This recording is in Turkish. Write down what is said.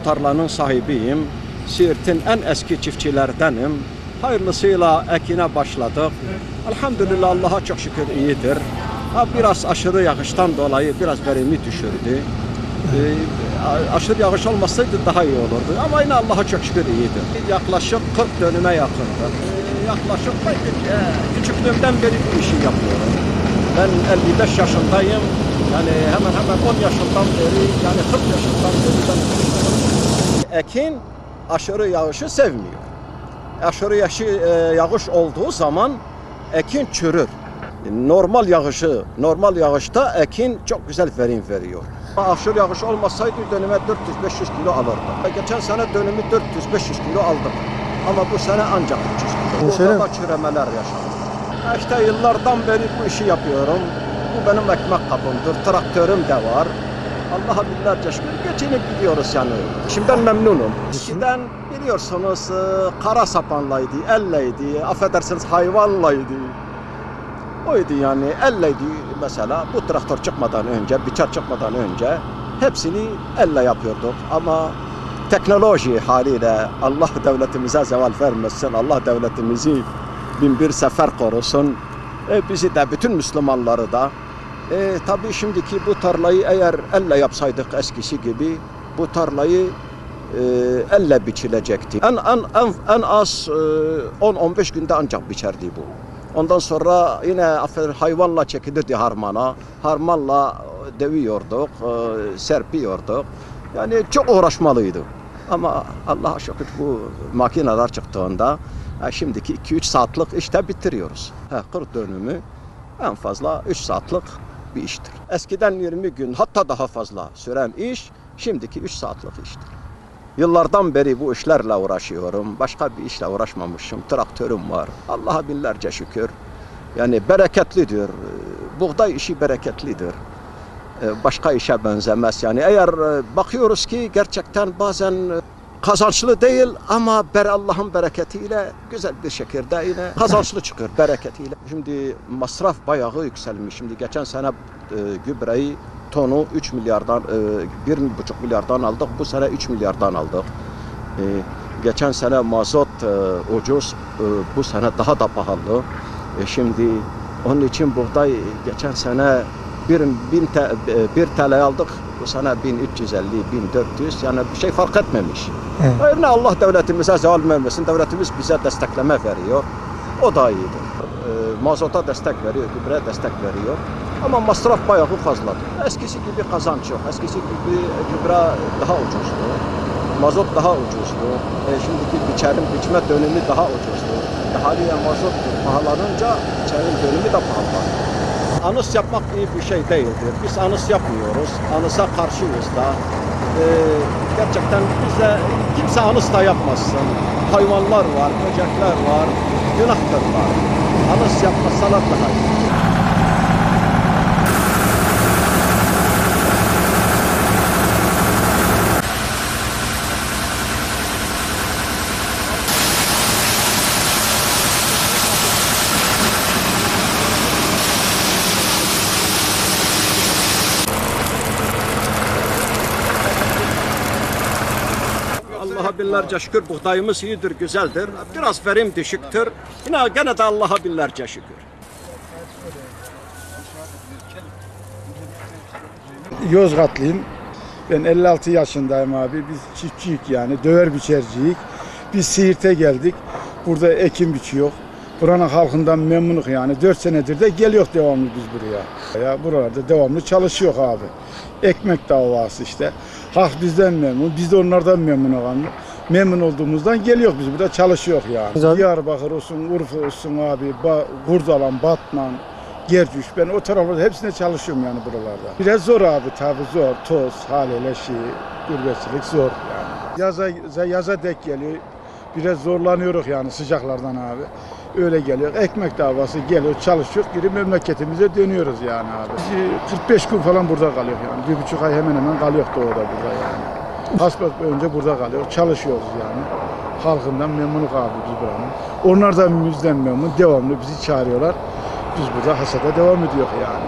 tarlanın sahibiyim. Siirt'in en eski çiftçilerdenim. Hayırlısıyla ekine başladık. Elhamdülillah Allah'a çok şükür iyidir. Biraz aşırı yağıştan dolayı biraz verimi düşürdü. Aşırı yağış olmasaydı daha iyi olurdu. Ama yine Allah'a çok şükür iyidir. Yaklaşık 40 dönüme yakındır. Yaklaşık küçüklüğümden beri bu işi yapıyorum. Ben 55 yaşındayım. Yani hemen 10 yaşından beri, yani 40 yaşından beri ben ekin aşırı yağışı sevmiyor. Aşırı yağış olduğu zaman ekin çürür. Normal yağışta ekin çok güzel verim veriyor. Aşırı yağış olmasaydı dönüme 400-500 kilo alırdı. Geçen sene dönümü 400-500 kilo aldık. Ama bu sene ancak 300 kilo. Burada çüremeler yaşandı. İşte yıllardan beri bu işi yapıyorum. Bu benim ekmek kapımdır. Traktörüm de var. Allah'a binlerce şükür geçinip gidiyoruz yani. Şimdiden memnunum. Eskiden biliyorsunuz kara sapanlaydı, elleydi, affedersiniz hayvanlaydı. Oydu yani, elleydi mesela. Bu traktör çıkmadan önce, biçer çıkmadan önce hepsini elle yapıyorduk. Ama teknoloji haliyle Allah devletimize zeval vermesin, Allah devletimizi bin bir sefer korusun. Bizi de, bütün Müslümanları da. Tabii şimdiki bu tarlayı eğer elle yapsaydık eskisi gibi, bu tarlayı elle biçilecekti. En az 10-15 günde ancak biçerdi bu. Ondan sonra yine hayvanla çekilirdi harmana. Harmanla dövüyorduk, serpiyorduk. Yani çok uğraşmalıydı. Ama Allah'a şükür bu makineler çıktığında şimdiki 2-3 saatlik işte bitiriyoruz. 40 dönümü en fazla 3 saatlik bir iştir. Eskiden 20 gün hatta daha fazla süren iş şimdiki 3 saatlik iştir. Yıllardan beri bu işlerle uğraşıyorum. Başka bir işle uğraşmamışım. Traktörüm var. Allah'a binlerce şükür. Yani bereketlidir. Buğday işi bereketlidir. Başka işe benzemez. Yani eğer bakıyoruz ki gerçekten bazen kazançlı değil ama Allah'ın bereketiyle güzel bir şekilde yine kazançlı çıkıyor bereketiyle. Şimdi masraf bayağı yükselmiş. Şimdi geçen sene gübreyi tonu 3 milyardan, 1,5 milyardan aldık. Bu sene 3 milyardan aldık. Geçen sene mazot ucuz, bu sene daha da pahalı. Şimdi onun için buğday geçen sene 1 TL aldık. Bu sene 1350, 1400, yani bir şey fark etmemiş. Evet. Ne Allah devletimize zeval vermesin. Devletimiz bize destekleme veriyor. O da iyidir. Mazota destek veriyor, gübre destek veriyor. Ama masraf bayağı fazladır. Eskisi gibi kazanç yok. Eskisi gibi gübre daha ucuzdu. Mazot daha ucuzdu. Şimdiki biçme dönümü daha ucuzdu. Haliyle mazot pahalanınca biçerin dönümü de pahalandı. Anıs yapmak iyi bir şey değildir. Biz anıs yapmıyoruz. Anısa karşıyız da. Gerçekten bize kimse anıs da yapmasın. Hayvanlar var, böcekler var. Günahtırlar. Anıs yapmasalar daha iyi. Allah'a binlerce şükür buğdayımız iyidir, güzeldir. Biraz verim düşüktür. Yine gene de Allah'a binlerce şükür. Yozgatlıyım. Ben 56 yaşındayım abi. Biz çiftçiyik yani. Döver biçerciyik. Biz Siirt'e geldik. Burada ekim biçiyor. Buranın halkından memnunuk yani. 4 senedir de geliyor devamlı biz buraya. Ya buralarda devamlı çalışıyor abi. Ekmek davası işte. Halk bizden memnun, biz de onlardan memnun olduğumuzdan geliyor biz burada çalışıyor yani. Güzel. Diyarbakır olsun, Urfa olsun abi, Kurdalan, Batman, Gercüş, ben o taraflarda hepsine çalışıyorum yani buralarda. Biraz zor abi tabi zor, toz, haliyle gurbetçilik zor yani. Yaza dek geliyor, biraz zorlanıyoruz yani sıcaklardan abi. Öyle geliyor, ekmek davası geliyor, çalışıyor, geri memleketimize dönüyoruz yani abi. Biz 45 gün falan burada kalıyor yani, 1,5 ay hemen kalıyor doğuda burada yani. Hasbet önce burada kalıyor, çalışıyoruz yani. Halkından memnunuz abi biz buranın. Onlar da bizden memnun, devamlı bizi çağırıyorlar. Biz burada hasada devam ediyor yani.